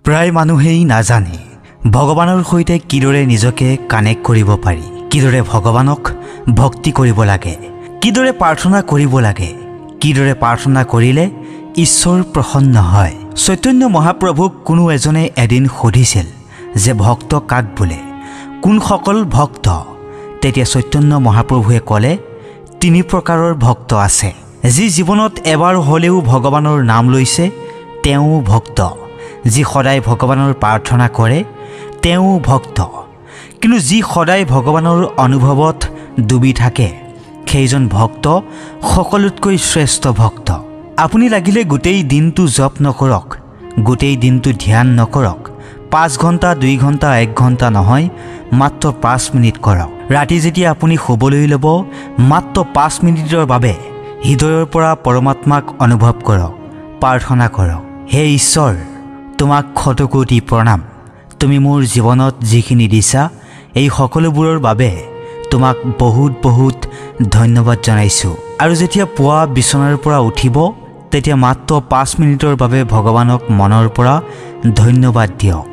প্ৰায় মানুহেই নাজানে ভগৱানৰ সৈতে কিদৰে নিজকে কানেক্ট কৰিব পাৰি, কিদৰে ভগৱানক ভক্তি কৰিব লাগে, কিদৰে প্ৰাৰ্থনা কৰিব লাগে, কিদৰে প্ৰাৰ্থনা কৰিলে ঈশ্বৰ প্ৰসন্ন হয়। চৈতন্য মহাপ্ৰভুক কোনো এজনে এদিন সুধিছিল যে ভক্ত কাক বোলে, কোনসকল ভক্ত? তেতিয়া চৈতন্য মহাপ্ৰভুৱে ক'লে, 3 প্ৰকাৰৰ ভক্ত আছে। যি জীৱনত এবাৰ হ'লেও ভগৱানৰ নাম লৈছে তেওঁ ভক্ত, যি সদায় ভগৱানৰ প্ৰাৰ্থনা কৰে তেওঁ ভক্ত, কিন্তু যি সদায় ভগৱানৰ অনুভৱত ডুবি থাকে সেইজন ভক্ত সকলোতকৈ শ্ৰেষ্ঠ ভক্ত। আপুনি লাগিলে গোটেই দিনটো জপ নকৰক, গোটেই দিনটো ধ্যান নকৰক, 5 ঘণ্টা 2 ঘণ্টা 1 ঘণ্টা নহয়, মাত্ৰ 5 মিনিট কৰক। ৰাতি যেতিয়া আপুনি শুবলৈ ল'ব মাত্ৰ 5 মিনিটৰ বাবে হৃদয়ৰ পৰা পৰমাত্মাক অনুভৱ কৰক, প্ৰাৰ্থনা কৰক। হে ঈশ্বৰ, তোমাক শতকোটি প্ৰণাম। তুমি মোৰ জীৱনত যিখিনি দিছা এই সকলোবোৰৰ বাবে তোমাক বহুত বহুত ধন্যবাদ জনাইছোঁ। আৰু যেতিয়া পুৱা বিচনাৰ পৰা উঠিব তেতিয়া মাত্ৰ 5 মিনিটৰ বাবে ভগৱানক মনৰ পৰা ধন্যবাদ দিয়ক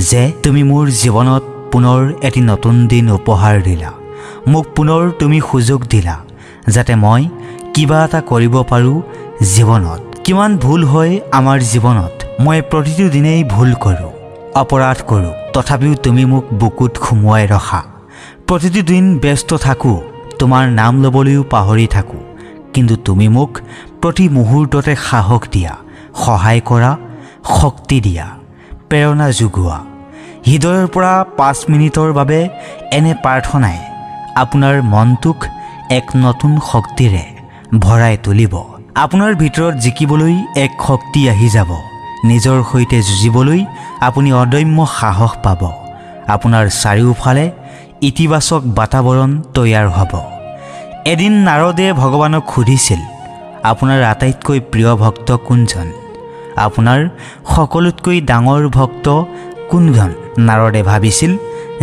যে তুমি মোৰ জীৱনত পুনৰ এটি নতুন দিন উপহাৰ দিলা, মোক পুনৰ তুমি সুযোগ দিলা যাতে মই কিবা এটা কৰিব পাৰোঁ জীৱনত। কিমান ভুল হয় আমাৰ জীৱনত, মই প্ৰতিটো দিনেই ভুল কৰোঁ, অপৰাধ কৰোঁ, তথাপিও তুমি মোক বুকুত সুমুৱাই ৰখা। প্ৰতিটো দিন ব্যস্ত থাকোঁ, তোমাৰ নাম ল'বলৈও পাহৰি থাকোঁ, কিন্তু তুমি মোক প্ৰতি মুহূৰ্ততে সাহস দিয়া, সহায় কৰা, শক্তি দিয়া, প্ৰেৰণা যোগোৱা। হৃদয়ৰ পৰা 5 মিনিটৰ বাবে এনে প্ৰাৰ্থনাই আপোনাৰ মনটোক এক নতুন শক্তিৰে ভৰাই তুলিব। আপোনাৰ ভিতৰত জিকিবলৈ এক শক্তি আহি যাব। নিজৰ সৈতে যুঁজিবলৈ আপুনি অদম্য সাহস পাব। আপোনাৰ চাৰিওফালে ইতিবাচক বাতাবৰণ তৈয়াৰ হ'ব। এদিন নাৰদে ভগৱানক সুধিছিল, আপোনাৰ আটাইতকৈ প্ৰিয় ভক্ত কোনজন? আপোনাৰ সকলোতকৈ ডাঙৰ ভক্ত কোনজন? নাৰদে ভাবিছিল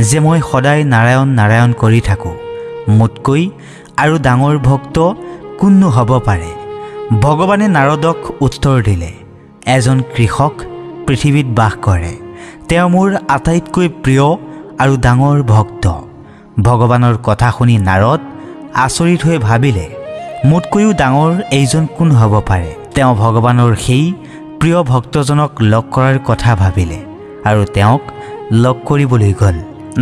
যে মই সদায় নাৰায়ণ নাৰায়ণ কৰি থাকোঁ, মোতকৈ আৰু ডাঙৰ ভক্ত কোননো হ'ব পাৰে? ভগৱানে নাৰদক উত্তৰ দিলে, এজন কৃষক পৃথিৱীত বাস কৰে, তেওঁ মোৰ আটাইতকৈ প্ৰিয় আৰু ডাঙৰ ভক্ত। ভগৱানৰ কথা শুনি নাৰদ আচৰিত হৈ ভাবিলে, মোতকৈও ডাঙৰ এইজন কোন হ'ব পাৰে? তেওঁ ভগৱানৰ সেই প্ৰিয় ভক্তজনক লগ কৰাৰ কথা ভাবিলে আৰু তেওঁক লগ কৰিবলৈ গ'ল।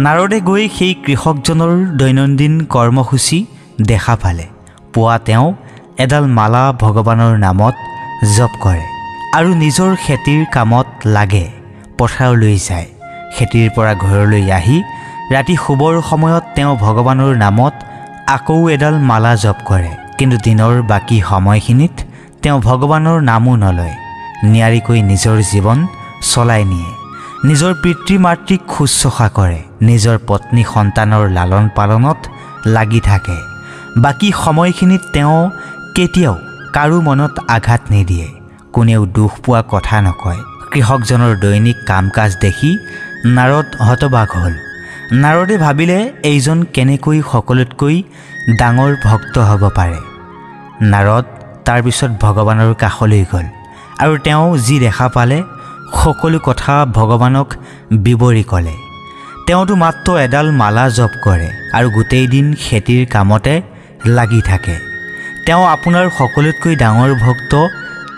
নাৰদে গৈ সেই কৃষকজনৰ দৈনন্দিন কৰ্মসূচী দেখা পালে। পুৱা তেওঁ এডাল মালা ভগৱানৰ নামত জপ কৰে আৰু নিজৰ খেতিৰ কামত লাগে, পথাৰলৈ যায়। খেতিৰ পৰা ঘৰলৈ আহি ৰাতি শুবৰ সময়ত তেওঁ ভগৱানৰ নামত আকৌ এডাল মালা জপ কৰে, কিন্তু দিনৰ বাকী সময়খিনিত তেওঁ ভগৱানৰ নামো নলয়, নিয়াৰিকৈ নিজৰ জীৱন চলাই নিয়ে। নিজৰ পিতৃ মাতৃক শুশ্ৰূষা কৰে, নিজৰ পত্নী সন্তানৰ লালন পালনত লাগি থাকে। বাকী সময়খিনিত তেওঁ কেতিয়াও কাৰো মনত আঘাত নিদিয়ে, কোনেও দুখ পোৱা কথা নকয়। কৃষকজনৰ দৈনিক কাম কাজ দেখি নাৰদ হতবাক হ'ল। নাৰদে ভাবিলে, এইজন কেনেকৈ সকলোতকৈ ডাঙৰ ভক্ত হ'ব পাৰে? নাৰদ তাৰপিছত ভগৱানৰ কাষলৈ গ'ল আৰু তেওঁ যি দেখা পালে সকলো কথা ভগৱানক বিৱৰি ক'লে। তেওঁতো মাত্ৰ এডাল মালা জপ কৰে আৰু গোটেই দিন খেতিৰ কামতে লাগি থাকে। তেওঁ আপোনাৰ সকলোতকৈ ডাঙৰ ভক্ত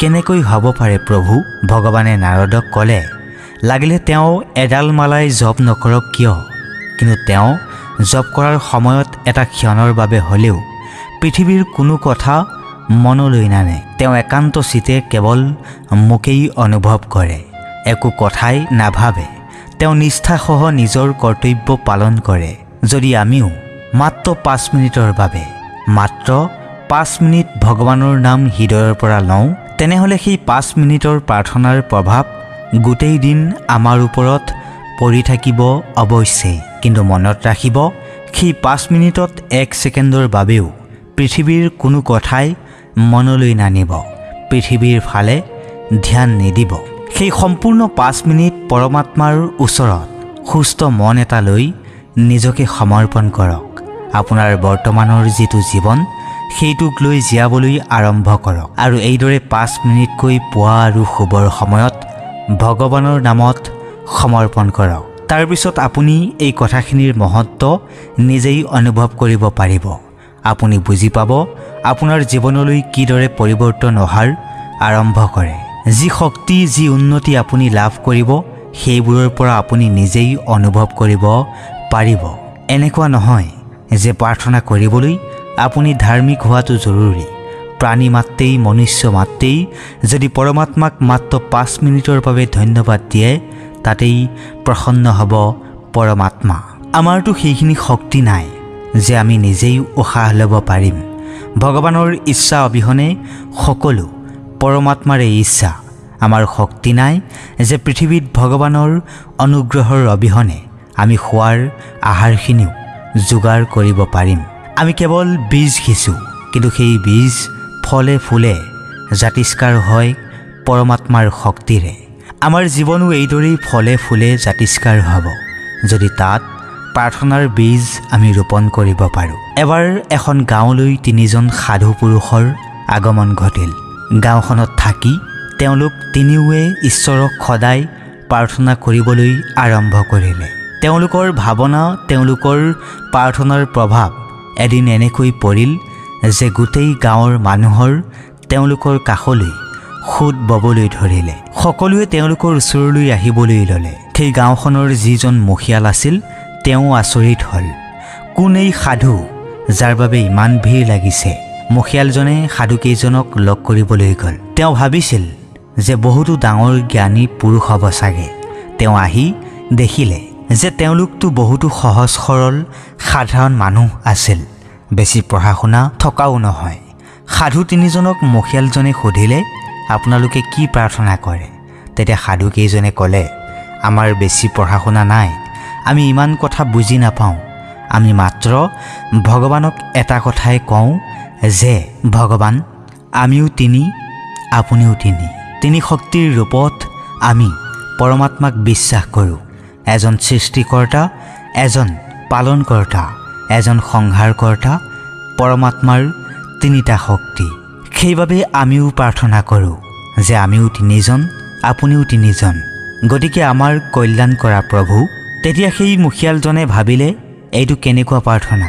কেনেকৈ হ'ব পাৰে প্ৰভু? ভগৱানে নাৰদক ক'লে, লাগিলে তেওঁ এডাল মালাই জপ নকৰক কিয়, কিন্তু তেওঁ জপ কৰাৰ সময়ত এটা ক্ষণৰ বাবে হ'লেও পৃথিৱীৰ কোনো কথা মনলৈ নানে। তেওঁ একান্ত চিতে কেৱল মোকেই অনুভৱ কৰে, একো কথাই নাভাবে। তেওঁ নিষ্ঠাসহ নিজৰ কৰ্তব্য পালন কৰে। যদি আমিও মাত্ৰ 5 মিনিটৰ বাবে, মাত্ৰ 5 মিনিট ভগৱানৰ নাম হৃদয়ৰ পৰা লওঁ, তেনেহ'লে সেই 5 মিনিটৰ প্ৰাৰ্থনাৰ প্ৰভাৱ গোটেই দিন আমাৰ ওপৰত পৰি থাকিব অৱশ্যেই। কিন্তু মনত ৰাখিব, সেই 5 মিনিটত 1 ছেকেণ্ডৰ বাবেও পৃথিৱীৰ কোনো কথাই মনলৈ নানিব, পৃথিৱীৰ ফালে ধ্যান নিদিব। সেই সম্পূৰ্ণ 5 মিনিট পৰমাত্মাৰ ওচৰত সুস্থ মন এটা লৈ নিজকে সমৰ্পণ কৰক। আপোনাৰ বৰ্তমানৰ যিটো জীৱন সেইটোক লৈ জীয়াবলৈ আৰম্ভ কৰক আৰু এইদৰে 5 মিনিটকৈ পুৱা আৰু শুবৰ সময়ত ভগৱানৰ নামত সমৰ্পণ কৰক। তাৰপিছত আপুনি এই কথাখিনিৰ মহত্ব নিজেই অনুভৱ কৰিব পাৰিব। আপুনি বুজি পাব আপোনাৰ জীৱনলৈ কিদৰে পৰিৱৰ্তন অহাৰ আৰম্ভ কৰে। যি শক্তি, যি উন্নতি আপুনি লাভ কৰিব, সেইবোৰৰ পৰা আপুনি নিজেই অনুভৱ কৰিব পাৰিব। এনেকুৱা নহয় যে প্ৰাৰ্থনা কৰিবলৈ আপুনি ধাৰ্মিক হোৱাটো জৰুৰী। প্ৰাণী মাত্ৰেই, মনুষ্য মাত্ৰেই যদি পৰমাত্মাক মাত্ৰ 5 মিনিটৰ বাবে ধন্যবাদ দিয়ে, তাতেই প্ৰসন্ন হ'ব পৰমাত্মা। আমাৰতো সেইখিনি শক্তি নাই যে আমি নিজেই উশাহ ল'ব পাৰিম। ভগৱানৰ ইচ্ছা অবিহনে সকলো পৰমাত্মাৰে ইচ্ছা। আমাৰ শক্তি নাই যে পৃথিৱীত ভগৱানৰ অনুগ্ৰহৰ অবিহনে আমি খোৱাৰ আহাৰখিনিও যোগাৰ কৰিব পাৰিম। আমি কেৱল বীজ সিঁচো, কিন্তু সেই বীজ ফলে ফুলে জাতিষ্কাৰ হয় পৰমাত্মাৰ শক্তিৰে। আমাৰ জীৱনো এইদৰেই ফলে ফুলে জাতিষ্কাৰ হ'ব যদি তাত প্ৰাৰ্থনাৰ বীজ আমি ৰোপণ কৰিব পাৰোঁ। এবাৰ এখন গাঁৱলৈ 3জন সাধু পুৰুষৰ আগমন ঘটিল। গাঁওখনত থাকি তেওঁলোক তিনিওৱে ঈশ্বৰক সদায় প্ৰাৰ্থনা কৰিবলৈ আৰম্ভ কৰিলে। তেওঁলোকৰ ভাৱনা, তেওঁলোকৰ প্ৰাৰ্থনাৰ প্ৰভাৱ এদিন এনেকৈ পৰিল যে গোটেই গাঁৱৰ মানুহৰ তেওঁলোকৰ কাষলৈ সোঁত ববলৈ ধৰিলে। সকলোৱে তেওঁলোকৰ ওচৰলৈ আহিবলৈ ল'লে। সেই গাঁওখনৰ যিজন মুখিয়াল আছিল, তেওঁ আচৰিত হ'ল। কোন এই সাধু যাৰ বাবে ইমান ভিৰ লাগিছে? মুখিয়ালজনে সাধুকেইজনক লগ কৰিবলৈ গ'ল। তেওঁ ভাবিছিল যে বহুতো ডাঙৰ জ্ঞানী পুৰুষ হ'ব চাগে। তেওঁ আহি দেখিলে যে তেওঁলোকতো বহুতো সহজ সৰল সাধাৰণ মানুহ আছিল, বেছি পঢ়া শুনা থকাও নহয়। সাধু 3জনক মুখিয়ালজনে সুধিলে, আপোনালোকে কি প্ৰাৰ্থনা কৰে? তেতিয়া সাধুকেইজনে ক'লে, আমাৰ বেছি পঢ়া শুনা নাই, আমি ইমান কথা বুজি নাপাওঁ। আমি মাত্ৰ ভগৱানক এটা কথাই কওঁ যে ভগৱান, আমিও 3, আপুনিও 3। 3 শক্তিৰ ৰূপত আমি পৰমাত্মাক বিশ্বাস কৰোঁ। এজন সৃষ্টিকৰ্তা, এজন পালনকৰ্তা, এজন সংহাৰকৰ্তা, পৰমাত্মাৰ 3টা শক্তি। সেইবাবে আমিও প্ৰাৰ্থনা কৰোঁ যে আমিও 3জন, আপুনিও 3জন, গতিকে আমাৰ কল্যাণ কৰা প্ৰভু। তেতিয়া সেই মুখিয়ালজনে ভাবিলে, এইটো কেনেকুৱা প্ৰাৰ্থনা?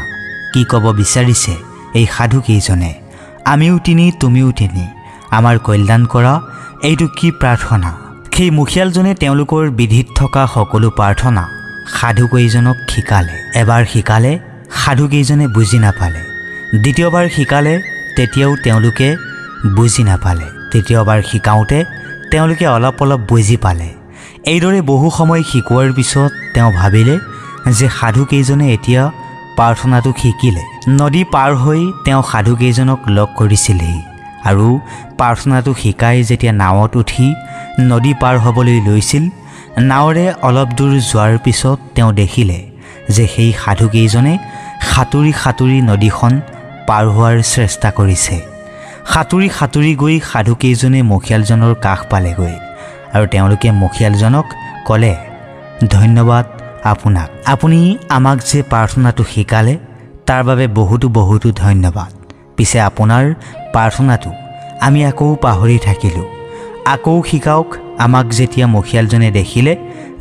কি ক'ব বিচাৰিছে এই সাধুকেইজনে? আমিও 3, তুমিও 3, আমাৰ কল্যাণ কৰা, এইটো কি প্ৰাৰ্থনা? সেই মুখিয়ালজনে তেওঁলোকৰ বিধিত থকা সকলো প্ৰাৰ্থনা সাধুকেইজনক শিকালে। এবাৰ শিকালে, সাধুকেইজনে বুজি নাপালে। দ্বিতীয়বাৰ শিকালে, তেতিয়াও তেওঁলোকে বুজি নাপালে। তৃতীয়বাৰ শিকাওঁতে তেওঁলোকে অলপ অলপ বুজি পালে। এইদৰে বহু সময় শিকোৱাৰ পিছত তেওঁ ভাবিলে যে সাধুকেইজনে এতিয়া প্ৰাৰ্থনাটো শিকিলে। নদী পাৰ হৈ তেওঁ সাধুকেইজনক লগ কৰিছিলেহি আৰু প্ৰাৰ্থনাটো শিকাই যেতিয়া নাৱত উঠি নদী পাৰ হ'বলৈ লৈছিল, নাৱৰে অলপ দূৰ যোৱাৰ পিছত তেওঁ দেখিলে যে সেই সাধুকেইজনে সাঁতুৰি সাঁতুৰি নদীখন পাৰ হোৱাৰ চেষ্টা কৰিছে। সাঁতুৰি সাঁতুৰি গৈ সাধুকেইজনে মুখিয়ালজনৰ কাষ পালেগৈ আৰু তেওঁলোকে মুখিয়ালজনক ক'লে, ধন্যবাদ আপোনাক, আপুনি আমাক যে প্ৰাৰ্থনাটো শিকালে তাৰ বাবে বহুতো বহুতো ধন্যবাদ। পিছে আপোনাৰ প্ৰাৰ্থনাটো আমি আকৌ পাহৰি থাকিলোঁ, আকৌ শিকাওক আমাক। যেতিয়া মুখিয়ালজনে দেখিলে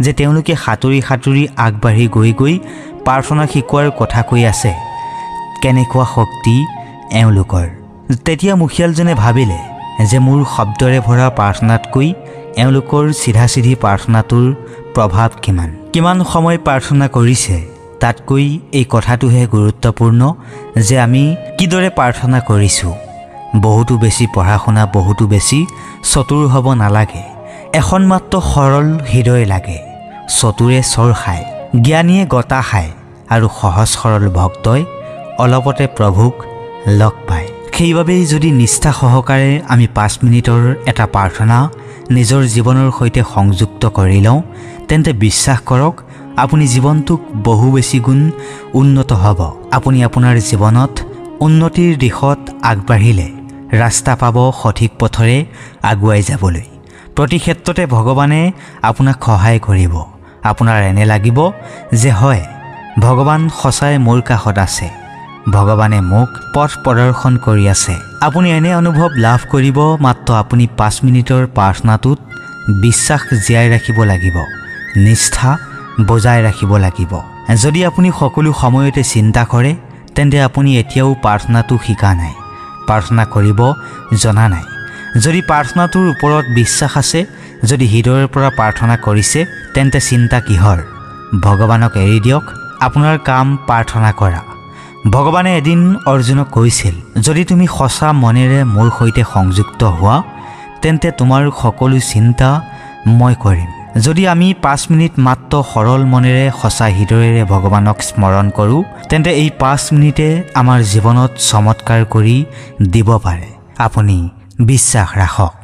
যে তেওঁলোকে সাঁতুৰি সাঁতুৰি আগবাঢ়ি গৈ গৈ প্ৰাৰ্থনা শিকোৱাৰ কথা কৈ আছে, কেনেকুৱা শক্তি এওঁলোকৰ, তেতিয়া মুখিয়ালজনে ভাবিলে যে মোৰ শব্দৰে ভৰা প্ৰাৰ্থনাতকৈ এওঁলোকৰ চিধা চিধি প্ৰাৰ্থনাটোৰ প্ৰভাৱ কিমান। কিমান সময় প্ৰাৰ্থনা কৰিছে তাতকৈ এই কথাটোহে গুৰুত্বপূৰ্ণ যে আমি কিদৰে প্ৰাৰ্থনা কৰিছোঁ। বহুতো বেছি পঢ়া শুনা, বহুতো বেছি চতুৰ হ'ব নালাগে। এখন মাত্ৰ সৰল হৃদয় লাগে। চতুৰে চৰ খায়, জ্ঞানীয়ে গতা খায় আৰু সহজ সৰল ভক্তই অলপতে প্ৰভুক লগ পায়। সেইবাবেই যদি নিষ্ঠা সহকাৰে আমি 5 মিনিটৰ এটা প্ৰাৰ্থনা নিজৰ জীৱনৰ সৈতে সংযুক্ত কৰি লওঁ, তেন্তে বিশ্বাস কৰক আপুনি জীৱনটোক বহু বেছি গুণ উন্নত হ'ব। আপুনি আপোনাৰ জীৱনত উন্নতিৰ দিশত আগবাঢ়িলে ৰাস্তা পাব সঠিক পথৰে আগুৱাই যাবলৈ। প্ৰতি ক্ষেত্ৰতে ভগৱানে আপোনাক সহায় কৰিব। আপোনাৰ এনে লাগিব যে হয়, ভগৱান সঁচাই মোৰ কাষত আছে, ভগৱানে মোক পথ প্ৰদৰ্শন কৰি আছে। আপুনি এনে অনুভৱ লাভ কৰিব মাত্ৰ আপুনি 5 মিনিটৰ প্ৰাৰ্থনাটোত বিশ্বাস জীয়াই ৰাখিব লাগিব নিষ্ঠা বজাই ৰাখিব লাগিব যদি আপুনি সকলো সময়তে চিন্তা কৰে তেন্তে আপুনি এতিয়াও প্ৰাৰ্থনাটো শিকা নাই প্ৰাৰ্থনা কৰিব জনা নাই যদি প্ৰাৰ্থনাটোৰ ওপৰত বিশ্বাস আছে যদি হৃদয়ৰ পৰা প্ৰাৰ্থনা কৰিছে তেন্তে চিন্তা কিহৰ ভগৱানক এৰি দিয়ক আপোনাৰ কাম প্ৰাৰ্থনা কৰা ভগৱানে এদিন অৰ্জুনক কৈছিল যদি তুমি সঁচা মনেৰে মোৰ সৈতে সংযুক্ত হোৱা তেন্তে তোমাৰ সকলো চিন্তা মই কৰিম যদি আমি 5 মিনিট মাত্ৰ সৰল মনেৰে সঁচা হৃদয়েৰে ভগৱানক স্মৰণ কৰোঁ তেন্তে এই 5 মিনিটে আমাৰ জীৱনত চমৎকাৰ কৰি দিব পাৰে আপুনি বিশ্বাস ৰাখক